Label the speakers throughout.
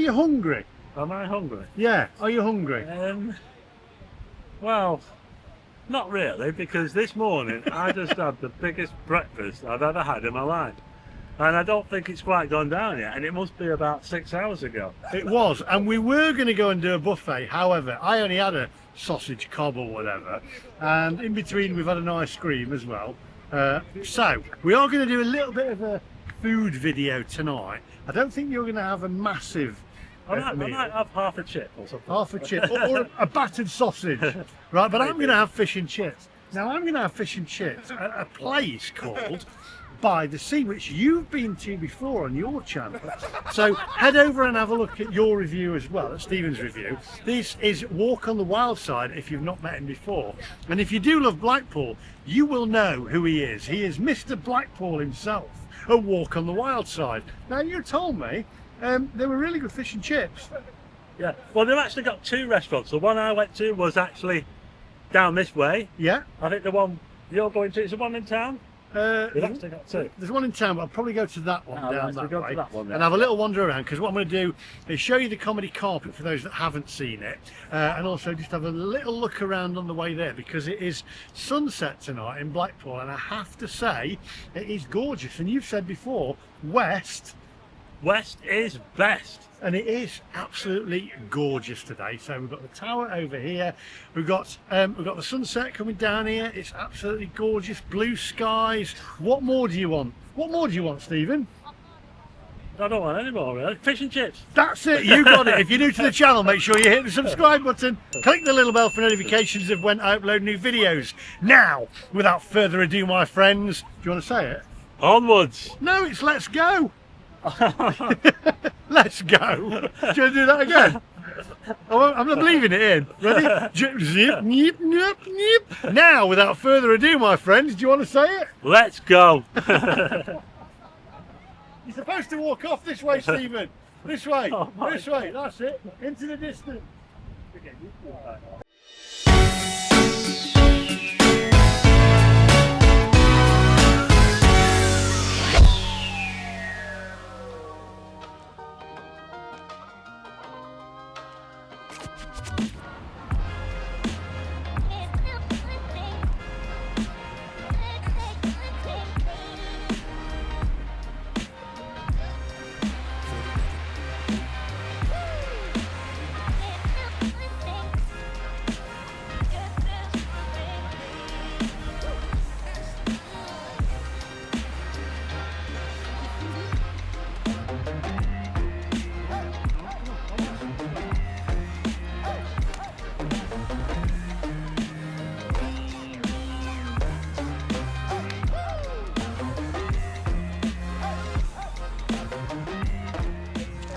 Speaker 1: you hungry?
Speaker 2: Am I hungry?
Speaker 1: Yeah, are you hungry?
Speaker 2: Well, not really, because this morning I just had the biggest breakfast I've ever had in my life. And I don't think it's quite gone down yet, and it must be about 6 hours ago.
Speaker 1: It was, and we were going to go and do a buffet. However, I only had a sausage cob or whatever, and in between we've had an ice cream as well. So we are going to do a little bit of a food video tonight. I don't think you're going to have a massive
Speaker 2: I
Speaker 1: meal.
Speaker 2: might have half a chip or something.
Speaker 1: Half a chip or a battered sausage, right? But I'm going to have fish and chips. Now I'm going to have fish and chips at a place called By the Sea, which you've been to before on your channel. So head over and have a look at your review as well, at Stephen's review. This is Walk on the Wild Side if you've not met him before. And if you do love Blackpool, you will know who he is. He is Mr. Blackpool himself, a Walk on the Wild Side. Now you told me they were really good fish and chips.
Speaker 2: Yeah, well they've actually got two restaurants. The one I went to was actually down this way.
Speaker 1: Yeah.
Speaker 2: I think the one you're going to is the one in town. They've actually got two.
Speaker 1: There's one in town, but I'll probably go to that one down that
Speaker 2: go
Speaker 1: way
Speaker 2: to that one,
Speaker 1: and have a little wander around, because what I'm going to do is show you the comedy carpet for those that haven't seen it, and also just have a little look around on the way there, because it is sunset tonight in Blackpool, and I have to say it is gorgeous. And you've said before, West
Speaker 2: is best.
Speaker 1: and it is absolutely gorgeous today. So we've got the tower over here, we've got the sunset coming down here. It's absolutely gorgeous, blue skies. What more do you want? What more do you want, Stephen?
Speaker 2: I don't want any more, really. Fish and chips.
Speaker 1: That's it, you got it. If you're new to the channel, make sure you hit the subscribe button, click the little bell for notifications of when I upload new videos. Now, without further ado, my friends, do you want to say it?
Speaker 2: Onwards.
Speaker 1: No, it's let's go. Let's go. Do you want to do that again? I'm not leaving it in. Ready? Zip, nip, nip, nip. Now, without further ado, my friends, do you want to say it?
Speaker 2: Let's go.
Speaker 1: You're supposed to walk off this way, Stephen. This way.
Speaker 2: Oh,
Speaker 1: This way. That's it. Into the distance.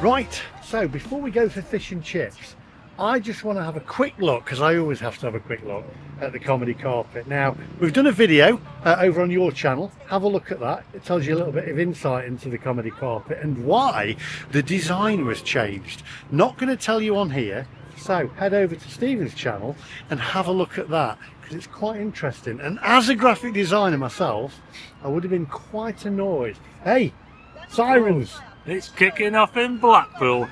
Speaker 1: Right, so before we go for fish and chips, I just want to have a quick look, because I always have to have a quick look at the comedy carpet. Now, we've done a video over on your channel. Have a look at that. It tells you a little bit of insight into the comedy carpet and why the design was changed. Not going to tell you on here, so head over to Stephen's channel and have a look at that, because it's quite interesting. And as a graphic designer myself, I would have been quite annoyed. Hey, sirens!
Speaker 2: It's kicking off in Blackpool.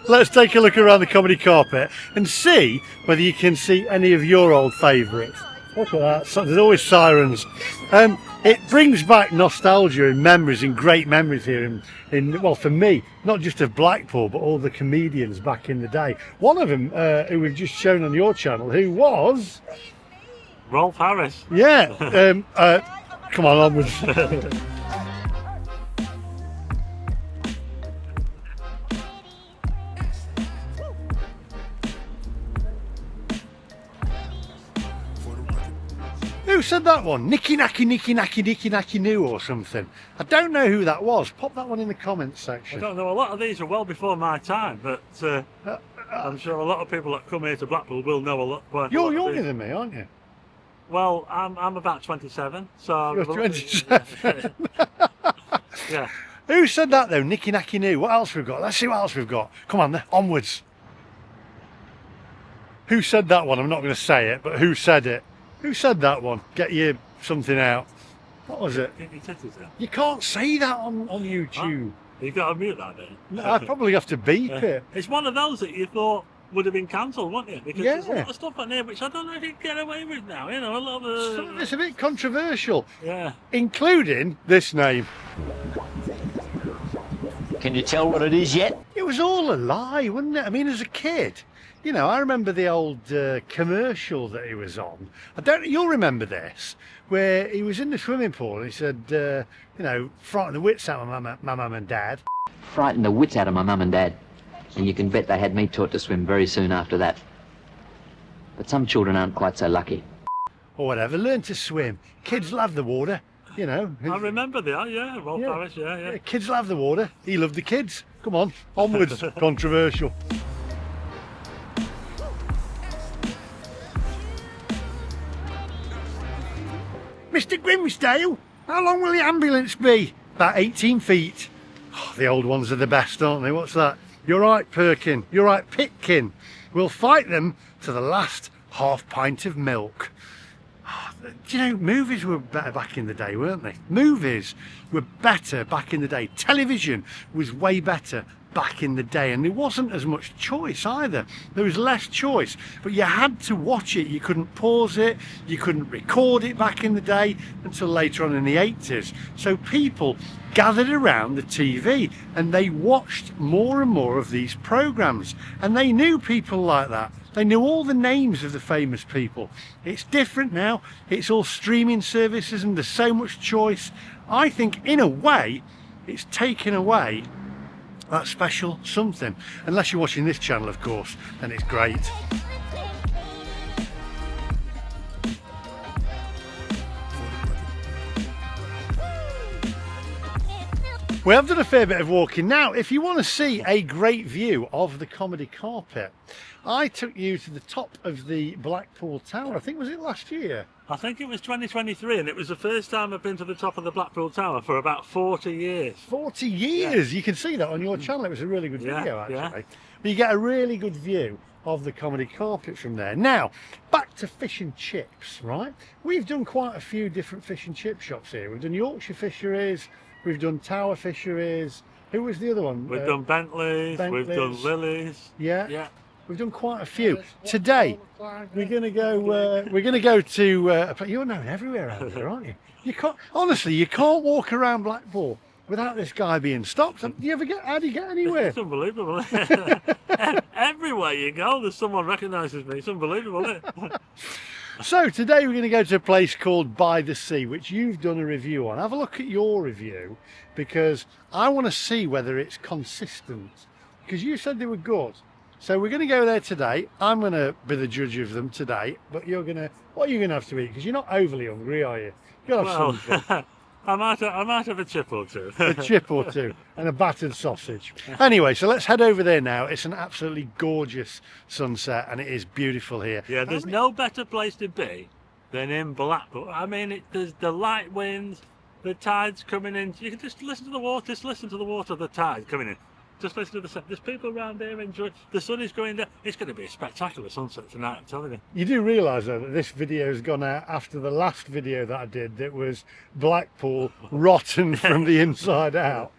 Speaker 1: Let's take a look around the comedy carpet and see whether you can see any of your old favourites. Look at that, so there's always sirens. It brings back nostalgia and memories, and great memories here in well, for me, not just of Blackpool, but all the comedians back in the day. One of them, who we've just shown on your channel, who was...
Speaker 2: Rolf Harris.
Speaker 1: Yeah, come on, onwards. Who said that one? Nicky Nacky Nicky Nacky Nicky Nacky Noo or something. I don't know who that was. Pop that one in the comments
Speaker 2: I
Speaker 1: section.
Speaker 2: don't know, a lot of these are well before my time, but I'm sure a lot of people that come here to Blackpool will know a lot.
Speaker 1: You're younger than me, aren't you?
Speaker 2: Well, I'm about 27, so...
Speaker 1: You're 27.
Speaker 2: Yeah.
Speaker 1: Who said that though? Nicky Nacky Noo. What else we've got? Let's see what else we've got. Come on then, onwards. Who said that one? I'm not going to say it, but who said it? Who said that one? Get you something out. What was it?
Speaker 2: Get your titties out.
Speaker 1: You can't say that on YouTube.
Speaker 2: You've got to mute that then.
Speaker 1: No, I'd probably have to beep it.
Speaker 2: It's one of those that you thought would have been cancelled, wouldn't it? Because there's a
Speaker 1: Yeah.
Speaker 2: lot of stuff on there which I don't know if you can get away with now. You know, a lot of
Speaker 1: Some of it's a bit controversial,
Speaker 2: yeah.
Speaker 1: including this name.
Speaker 3: Can you tell what it is yet?
Speaker 1: It was all a lie, wasn't it? I mean, as a kid, you know, I remember the old commercial that he was on. You'll remember this, where he was in the swimming pool and he said, you know, frighten the wits out of my mum and dad.
Speaker 3: Frightened the wits out of my mum and dad. And you can bet they had me taught to swim very soon after that. But some children aren't quite so lucky.
Speaker 1: Or whatever, learn to swim. Kids love the water, you know.
Speaker 2: I remember that, yeah, Rolf Harris, yeah.
Speaker 1: Kids love the water. He loved the kids. Come on, onwards. Controversial. Mr. Grimsdale, how long will the ambulance be? About 18 feet. Oh, the old ones are the best, aren't they? What's that? You're right, Perkin. You're right, Pitkin. We'll fight them to the last half pint of milk. Oh, do you know, movies were better back in the day, weren't they? Movies were better back in the day. Television was way better back in the day, and there wasn't as much choice either. There was less choice, but you had to watch it. You couldn't pause it, you couldn't record it back in the day until later on in the 80s. So people gathered around the TV and they watched more and more of these programs, and they knew people like that. They knew all the names of the famous people. It's different now. It's all streaming services and there's so much choice. I think in a way it's taken away that special something. Unless you're watching this channel, of course, then it's great. We have done a fair bit of walking. Now, if you want to see a great view of the comedy carpet, I took you to the top of the Blackpool Tower. I think, was it last year?
Speaker 2: I think it was 2023, and it was the first time I've been to the top of the Blackpool Tower for about 40 years.
Speaker 1: 40 years! Yeah. You can see that on your channel. It was a really good video, actually. Yeah. But you get a really good view of the comedy carpet from there. Now, back to fish and chips, right? We've done quite a few different fish and chip shops here. We've done Yorkshire Fisheries, we've done Tower Fisheries. Who was the other one?
Speaker 2: We've done Bentley's, we've done Lily's.
Speaker 1: Yeah. We've done quite a few. Today, we're going to go. We're going to go to. You're known everywhere around here, aren't you? You can't. Honestly, you can't walk around Blackpool without this guy being stopped. Do you ever get? How do you get anywhere?
Speaker 2: It's unbelievable. Everywhere you go, there's someone recognises me. It's unbelievable, isn't it?
Speaker 1: So today we're going to go to a place called By the Sea, which you've done a review on. Have a look at your review, because I want to see whether it's consistent. Because you said they were good. So we're going to go there today. I'm going to be the judge of them today, but you're going to, what are you going to have to eat? Because you're not overly hungry, are you? You'll have something.
Speaker 2: I might have a chip or two.
Speaker 1: A chip or two and a battered sausage. Anyway, so let's head over there now. It's an absolutely gorgeous sunset and it is beautiful here.
Speaker 2: Yeah, there's no better place to be than in Blackpool. I mean, there's the light winds, the tides coming in. You can just listen to the water, the tide coming in. Just listen to the sun. There's people around here enjoying. The sun is going down. It's going to be a spectacular sunset tonight, I'm telling you.
Speaker 1: You do realise though that this video has gone out after the last video that I did that was Blackpool rotten from the inside out.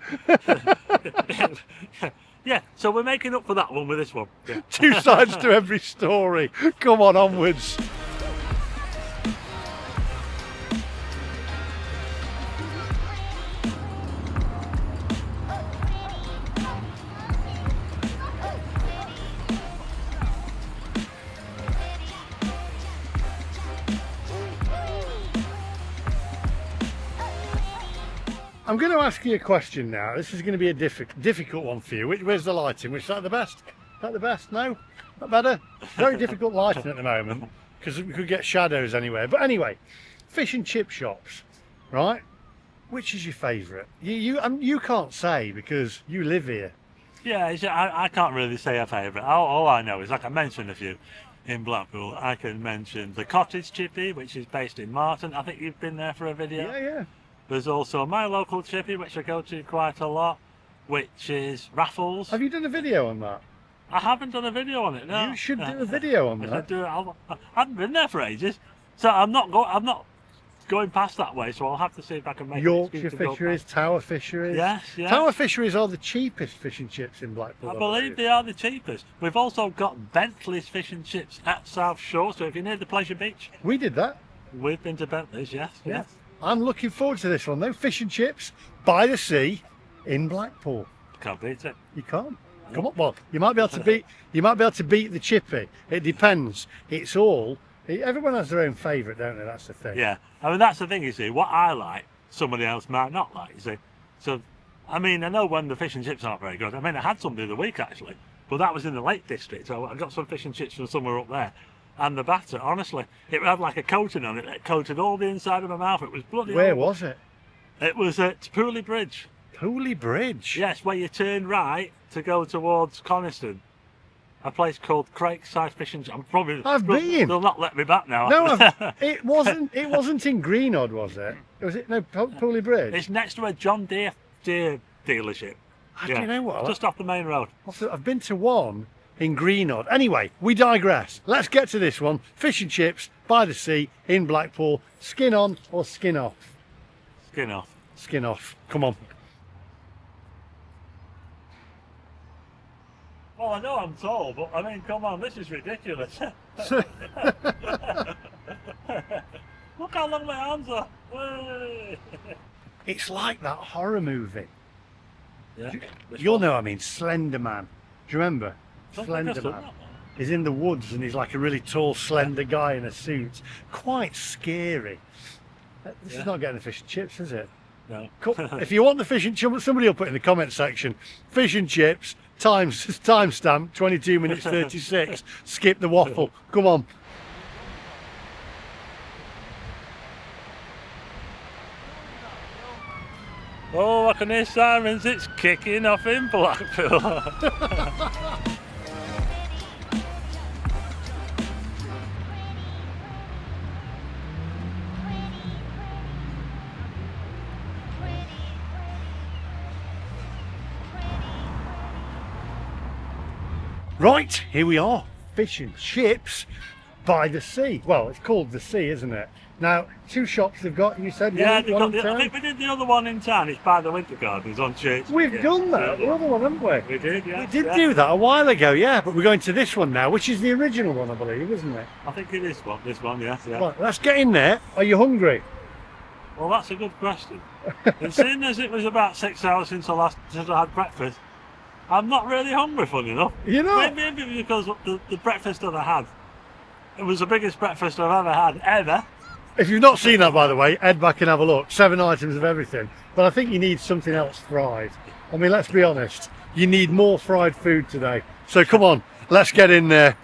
Speaker 2: Yeah, so we're making up for that one with this one. Yeah.
Speaker 1: Two sides to every story. Come on, onwards. I'm going to ask you a question now. This is going to be a difficult one for you. Where's the lighting? Is that the best? Is that the best? No? Not better? Very difficult lighting at the moment because we could get shadows anywhere. But anyway, fish and chip shops, right? Which is your favourite? You can't say because you live here.
Speaker 2: Yeah, I can't really say a favourite. All I know is, like I mentioned a few in Blackpool, I can mention the Cottage Chippy, which is based in Marton. I think you've been there for a video.
Speaker 1: Yeah.
Speaker 2: There's also my local chippy, which I go to quite a lot, which is Raffles.
Speaker 1: Have you done a video on that?
Speaker 2: I haven't done a video on it, no.
Speaker 1: You should do a video on that.
Speaker 2: I haven't been there for ages, so I'm not going past that way, so I'll have to see if I can make an
Speaker 1: Yorkshire
Speaker 2: excuse to go
Speaker 1: fisheries,
Speaker 2: past.
Speaker 1: Tower fisheries.
Speaker 2: Yes, yes.
Speaker 1: Tower fisheries are the cheapest fish and chips in Blackpool.
Speaker 2: I believe they are the cheapest. We've also got Bentley's fish and chips at South Shore, so if you're near the Pleasure Beach,
Speaker 1: We did that.
Speaker 2: we've been to Bentley's, yes, yes.
Speaker 1: I'm looking forward to this one though. Fish and chips by the sea in Blackpool.
Speaker 2: Can't beat it.
Speaker 1: You can't. Come on, well, you might be able to beat. You might be able to beat the chippy. It depends. It's all. Everyone has their own favourite, don't they? That's the thing.
Speaker 2: Yeah, I mean, that's the thing, you see. What I like, somebody else might not like, you see. So, I mean, I know when the fish and chips aren't very good. I mean, I had some the other week, actually, but that was in the Lake District, so I got some fish and chips from somewhere up there. And the batter, honestly, it had like a coating on it that coated all the inside of my mouth. It was bloody
Speaker 1: Where
Speaker 2: horrible.
Speaker 1: was it?
Speaker 2: It was at Pooley Bridge.
Speaker 1: Pooley Bridge.
Speaker 2: Yes, where you turn right to go towards Coniston. A place called Craigside Fish and Chips.
Speaker 1: I've been.
Speaker 2: They'll not let me back now.
Speaker 1: No, it wasn't. It wasn't in Greenodd, was it? Was it? No, Pooley Bridge.
Speaker 2: It's next to a John Deere dealership.
Speaker 1: Do you know what?
Speaker 2: Just off the main road.
Speaker 1: I've been to one in Greenodd. Anyway, we digress. Let's get to this one. Fish and chips by the sea in Blackpool. Skin on or skin off?
Speaker 2: Skin off.
Speaker 1: Skin off. Come on.
Speaker 2: Well, I know I'm tall, but I mean, come on, this is ridiculous. Look how long my arms are. Way.
Speaker 1: It's like that horror movie.
Speaker 2: Yeah.
Speaker 1: You'll know what I mean, Slender Man. Do you remember?
Speaker 2: Don't think
Speaker 1: Slender
Speaker 2: I've done
Speaker 1: Man.
Speaker 2: that one.
Speaker 1: He's in the woods and he's like a really tall, slender guy in a suit. Quite scary. This is not getting the fish and chips, is it?
Speaker 2: No.
Speaker 1: Cool. If you want the fish and chips, somebody will put in the comment section. Fish and chips, timestamp, 22 minutes 36. Skip the waffle. Come on.
Speaker 2: Oh, I can hear sirens. It's kicking off in Blackpool.
Speaker 1: Right, here we are. Fish and chips by the sea. Well, it's called the sea, isn't it? Now, two shops they've got, you said,
Speaker 2: Yeah,
Speaker 1: one,
Speaker 2: they've
Speaker 1: one
Speaker 2: got
Speaker 1: in
Speaker 2: I
Speaker 1: town?
Speaker 2: think we did the other one in town. It's by the Winter Gardens on Church.
Speaker 1: We've
Speaker 2: Yeah,
Speaker 1: done that,
Speaker 2: the
Speaker 1: the other one, haven't we?
Speaker 2: We did, yeah.
Speaker 1: We did
Speaker 2: yeah.
Speaker 1: do that a while ago, yeah, but we're going to this one now, which is the original one, I believe, isn't it?
Speaker 2: I think it is this one, yeah.
Speaker 1: Right, let's get in there. Are you hungry?
Speaker 2: Well, that's a good question. And seeing as it was about 6 hours since I had breakfast, I'm not really hungry, funny enough.
Speaker 1: You know?
Speaker 2: Maybe because the breakfast that I had, it was the biggest breakfast I've ever.
Speaker 1: If you've not seen that, by the way, head back and have a look. 7 items of everything. But I think you need something else fried. I mean, let's be honest. You need more fried food today. So come on, let's get in there.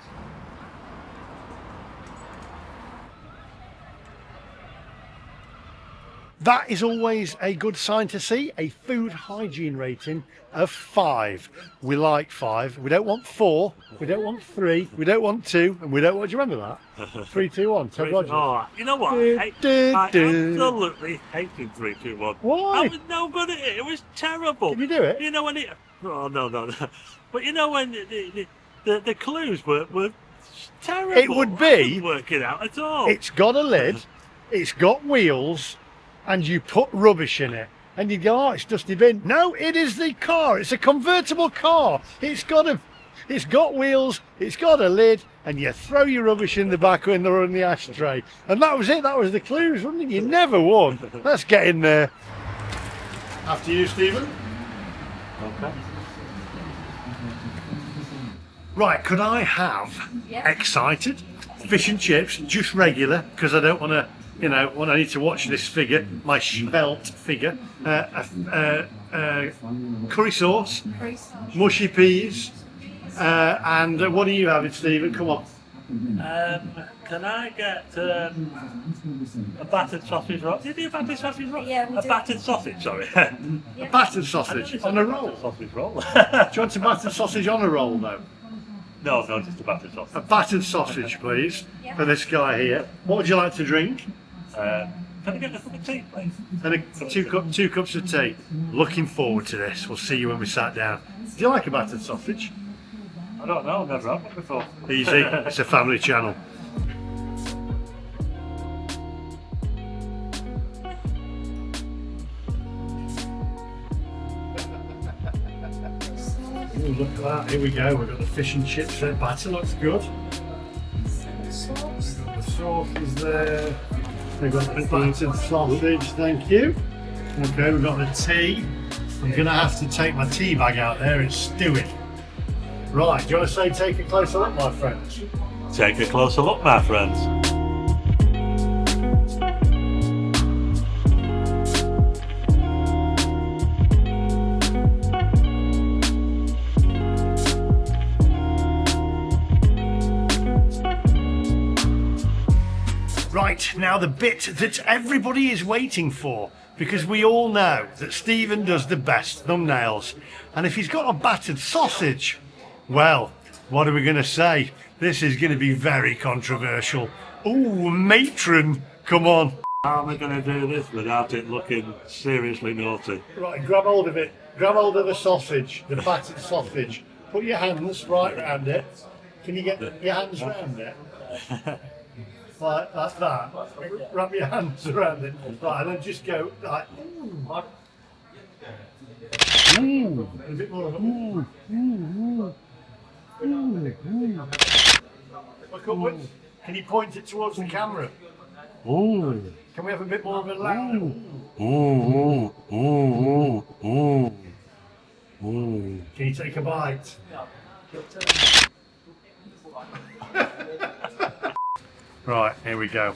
Speaker 1: That is always a good sign to see. A food hygiene rating of 5. We like 5. We don't want 4. We don't want 3. We don't want 2. And we don't want... Do you remember that? 3, 2, 1. Ted Rogers.
Speaker 2: Oh, you know what? I absolutely hated 3, 2, 1.
Speaker 1: Why?
Speaker 2: I was no good at it. It was terrible.
Speaker 1: Can you do it?
Speaker 2: You know when it... Oh, no. But you know when the clues were terrible.
Speaker 1: It would be...
Speaker 2: I couldn't work it out at all.
Speaker 1: It's got a lid, it's got wheels, and you put rubbish in it. And you go, oh, it's dusty bin. No, it is the car. It's a convertible car. It's got wheels, it's got a lid, and you throw your rubbish in the back when they're in the ashtray. And that was it. That was the clues, wasn't it? You never won. Let's get in there. After you, Stephen.
Speaker 2: Okay.
Speaker 1: Right, could I have excited fish and chips, just regular, because I don't want to, you know, when I need to watch this figure, my svelte figure, curry sauce, mushy peas, and what are you having, Stephen? Come on.
Speaker 2: Can I get a battered sausage roll? Did you have battered sausage roll?
Speaker 4: Yeah, we
Speaker 2: a
Speaker 4: do.
Speaker 2: battered sausage, sorry.
Speaker 1: A battered sausage on a roll.
Speaker 2: Sausage roll.
Speaker 1: Do you want a battered sausage on a roll, though?
Speaker 2: No, just a battered
Speaker 1: A
Speaker 2: sausage.
Speaker 1: battered sausage, please, for this guy here. What would you like to drink?
Speaker 2: Can I get a cup of tea, please?
Speaker 1: And two cups of tea. Looking forward to this. We'll see you when we sat down. Do you like a battered sausage?
Speaker 2: I don't know, I've never had one before.
Speaker 1: Easy. It's a family channel. Ooh, look at that, here we go. We've got the fish and chips there. Batter looks good. The sauce is there. We've got the battered sausage, thank you. Okay, we've got the tea. I'm going to have to take my tea bag out there, it's stewing. Right, do you want to say take a closer look, my friends?
Speaker 2: Take a closer look, my friends.
Speaker 1: Right, now the bit that everybody is waiting for, because we all know that Stephen does the best thumbnails. And if he's got a battered sausage, well, what are we going to say? This is going to be very controversial. Ooh, matron, come on.
Speaker 2: How am I going to do this without it looking seriously naughty?
Speaker 1: Right, grab hold of it. Grab hold of the sausage, the battered sausage. Put your hands right around it. Can you get your hands around it? Like that. Wrap your hands around it. Right, and then just go like, ooh. A bit more of a ooh. Look upwards. Can you point it towards the camera?
Speaker 2: Ooh.
Speaker 1: Can we have a bit more of a loud?
Speaker 2: Ooh. Ooh. Ooh. Ooh.
Speaker 1: Can you take a bite? Right, here we go.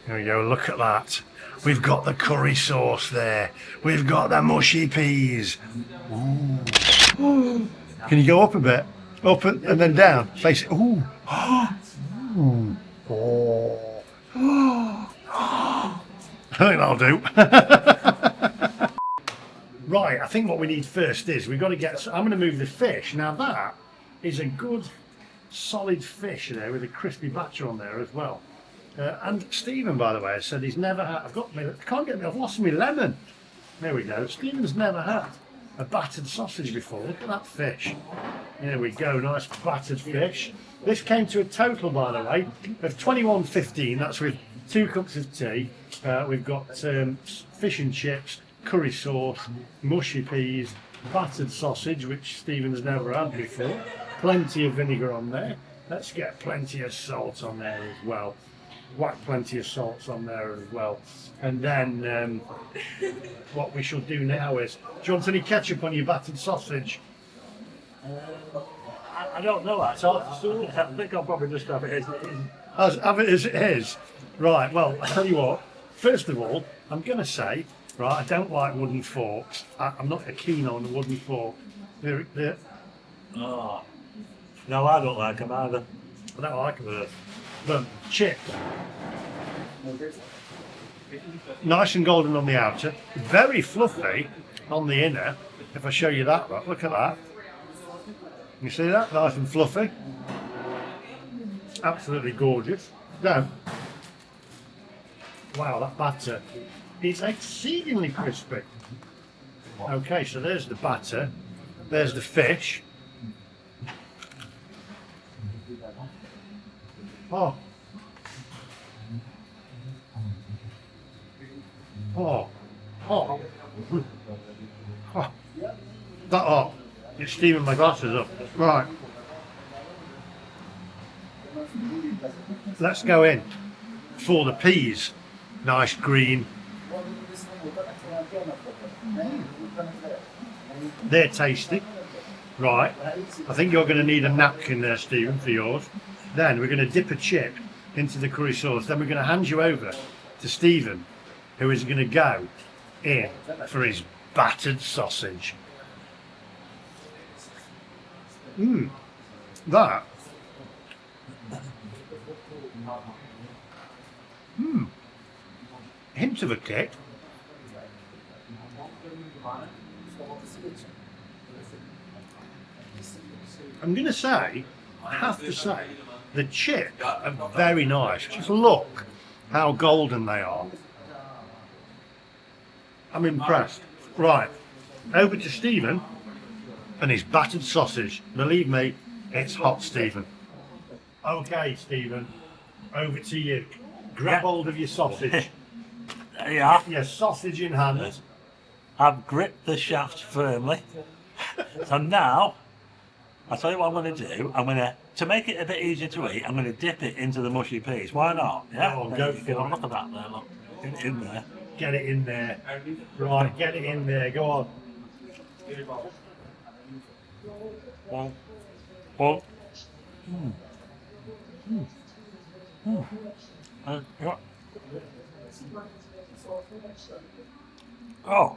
Speaker 1: Here we go, look at that. We've got the curry sauce there. We've got the mushy peas. Ooh. Can you go up a bit? Up and then down. Face it. Ooh. Ooh. Oh. I think that'll do. Right, I think what we need first is we've got to get... I'm going to move the fish. Now that is a good solid fish there with a crispy batter on there as well. And Stephen, by the way, has said he's never had... I've lost my lemon. There we go. Stephen's never had a battered sausage before. Look at that fish. There we go, nice battered fish. This came to a total, by the way, of £21.15. That's with 2 cups of tea. We've got fish and chips, curry sauce, mushy peas, battered sausage, which Stephen's never had before. Plenty of vinegar on there. Let's get plenty of salt on there as well. Whack plenty of salts on there as well. And then what we shall do now is, do you want any ketchup on your battered sausage?
Speaker 2: I don't know actually. I think I'll probably just have it as it is.
Speaker 1: Have it as it is. Right, well, I'll tell you what. First of all, I'm going to say, right, I don't like wooden forks. I'm not keen on a wooden fork. They're,
Speaker 2: Oh. No, I don't like them either.
Speaker 1: I don't like them. But chips. Nice and golden on the outer. Very fluffy on the inner. If I show you that, right, look at that. You see that? Nice and fluffy. Absolutely gorgeous. Now, wow, that batter is exceedingly crispy. Okay, so there's the batter. There's the fish. Oh. Oh. Oh. Oh. That hot. It's steaming my glasses up. Right. Let's go in for the peas. Nice green. They're tasty. Right. I think you're going to need a napkin there, Stephen, for yours. Then we're going to dip a chip into the curry sauce. Then we're going to hand you over to Stephen, who is going to go in for his battered sausage. That. Hint of a kick. I'm going to say, I have to say, the chips are very nice. Just look how golden they are. I'm impressed. Right, over to Stephen and his battered sausage. Believe me, it's hot, Stephen. Okay, Stephen, over to you. Grab hold of your sausage.
Speaker 2: There you are.
Speaker 1: Your sausage in hand.
Speaker 2: I've gripped the shaft firmly. So now, I'll tell you what I'm going to do. To make it a bit easier to eat, I'm going to dip it into the mushy peas. Why not? Yeah,
Speaker 1: Go on, go for it.
Speaker 2: Look at that there, look. Get it in there.
Speaker 1: Get it in there. Right, get it in there. Go on.
Speaker 2: Well, yeah. Oh,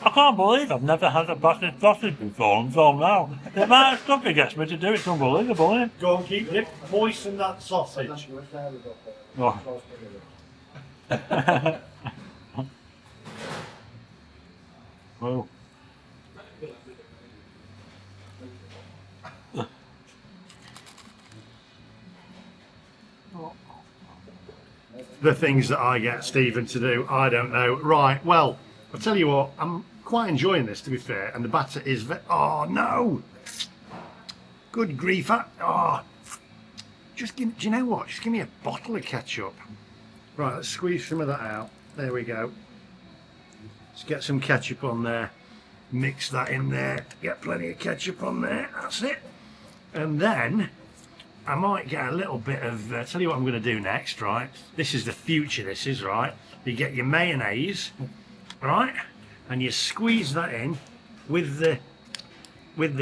Speaker 2: I can't believe I've never had a battered sausage before until now. The amount of stuff it gets me to do, it's unbelievable, isn't it?
Speaker 1: Go on, keep it. Moisten that sausage.
Speaker 2: Oh. Oh.
Speaker 1: The things that I get Stephen to do, I don't know. Right, well, I'll tell you what, I'm quite enjoying this, to be fair, and the batter is oh no! Good grief, just give, do you know what, just give me a bottle of ketchup. Right, let's squeeze some of that out. There we go. Let's get some ketchup on there. Mix that in there. Get plenty of ketchup on there. That's it. And then I might get a little bit of, tell you what I'm going to do next, right? This is the future, this is, right? You get your mayonnaise, right? And you squeeze that in with the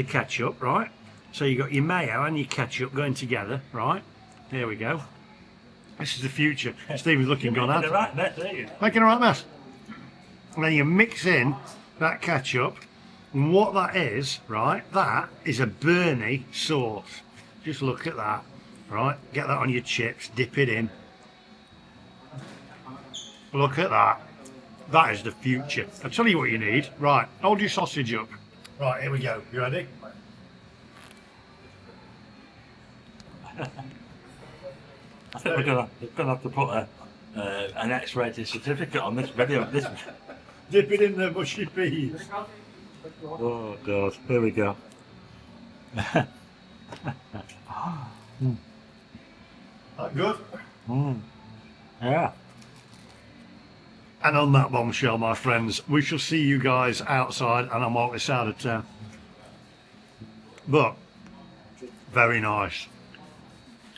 Speaker 1: ketchup, right? So you got your mayo and your ketchup going together, right? There we go. This is the future. Stephen's looking gone out.
Speaker 2: Making a right mess, aren't you?
Speaker 1: Making a right mess. And then you mix in that ketchup, and what that is, right? That is a Bernie sauce. Just look at that, right? Get that on your chips, dip it in. Look at that. That is the future. I'll tell you what you need. Right, hold your sausage up. Right, here we go. You ready?
Speaker 2: I think we're gonna have to put an X-rated certificate on this video.
Speaker 1: Dip it in the mushy peas.
Speaker 2: Oh God, here we go.
Speaker 1: That good?
Speaker 2: Yeah.
Speaker 1: And on that bombshell, my friends, we shall see you guys outside, and I'm out this out of town. But very nice.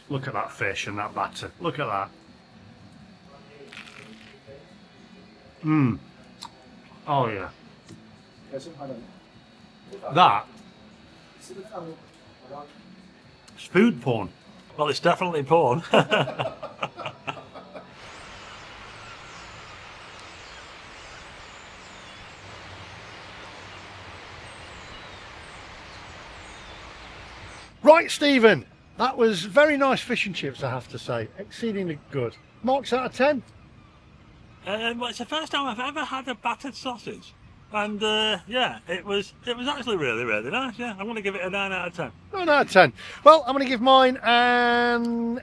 Speaker 1: Look at that fish and that batter. Look at that. Oh yeah. That. It's food porn.
Speaker 2: Well, it's definitely porn.
Speaker 1: Right, Stephen. That was very nice fish and chips, I have to say. Exceedingly good. Marks out of 10?
Speaker 2: Well, it's the first time I've ever had a battered sausage. And yeah, it was actually really, really nice. Yeah, I'm going to give it a 9 out of 10.
Speaker 1: 9 out of 10. Well, I'm going to give mine an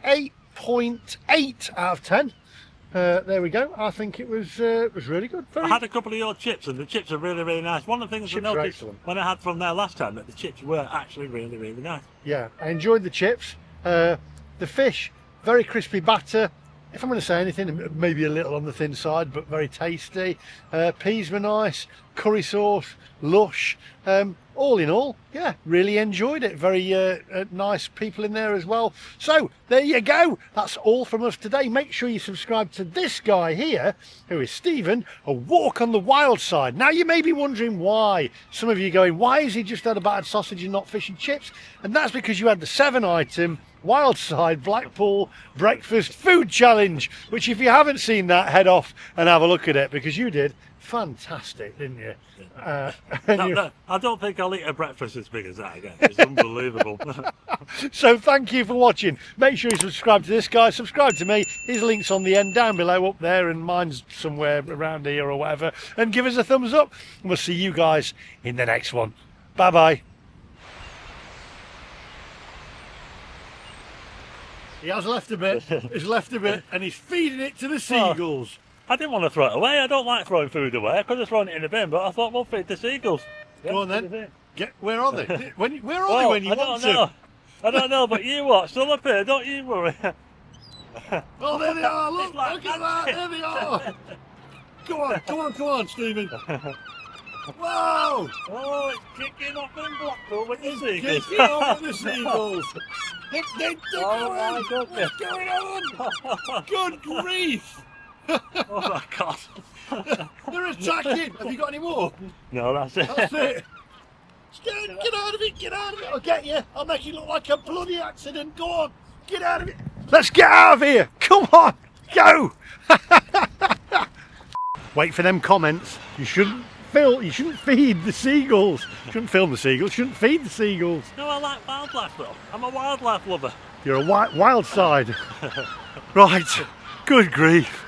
Speaker 1: 8.8 out of 10. There we go. I think it was really good.
Speaker 2: I had a couple of your chips, and the chips are really, really nice. One of the things I noticed when I had from there last time, that the chips were actually really, really nice.
Speaker 1: Yeah, I enjoyed the chips. The fish, very crispy batter. If I'm going to say anything, maybe a little on the thin side, but very tasty. Peas were nice. Curry sauce, lush. All in all, yeah, really enjoyed it. Very nice people in there as well. So there you go. That's all from us today. Make sure you subscribe to this guy here, who is Stephen, A Walk on the Wild Side. Now you may be wondering why. Some of you are going, why has he just had a battered sausage and not fish and chips? And that's because you had the 7-item Wild Side Blackpool Breakfast Food Challenge, which if you haven't seen that, head off and have a look at it, because you did fantastic, didn't you?
Speaker 2: No, I don't think I'll eat a breakfast as big as that again. It's unbelievable.
Speaker 1: So thank you for watching. Make sure you subscribe to this guy, subscribe to me. His link's on the end down below up there, and mine's somewhere around here or whatever. And give us a thumbs up, and we'll see you guys in the next one. Bye bye. He has left a bit. He's left a bit, and he's feeding it to the seagulls.
Speaker 2: I didn't want to throw it away. I don't like throwing food away. I could have thrown it in the bin, but I thought we'll feed the seagulls. Yeah,
Speaker 1: go on then. Where are they? Where are they when you want to?
Speaker 2: I don't know, but you watch. They'll appear. Don't you worry.
Speaker 1: Oh, there they are. Look at that. There they are. Go on, Stephen. Whoa!
Speaker 2: Oh, it's kicking off in Blackpool with the seagulls.
Speaker 1: Kicking off with the seagulls. They're
Speaker 2: Oh my
Speaker 1: going.
Speaker 2: goodness.
Speaker 1: What's going on? Good grief!
Speaker 2: Oh my God.
Speaker 1: They're attacking. Have you got any more?
Speaker 2: No, that's it.
Speaker 1: That's it. Get out of it, get out of it. I'll get you. I'll make it look like a bloody accident. Go on, get out of it. Let's get out of here. Come on, go. Wait for them comments. You shouldn't feed the seagulls. You shouldn't film the seagulls. You shouldn't feed the seagulls.
Speaker 2: No, I like wildlife though. I'm a wildlife lover.
Speaker 1: You're a wild side. Right, good grief.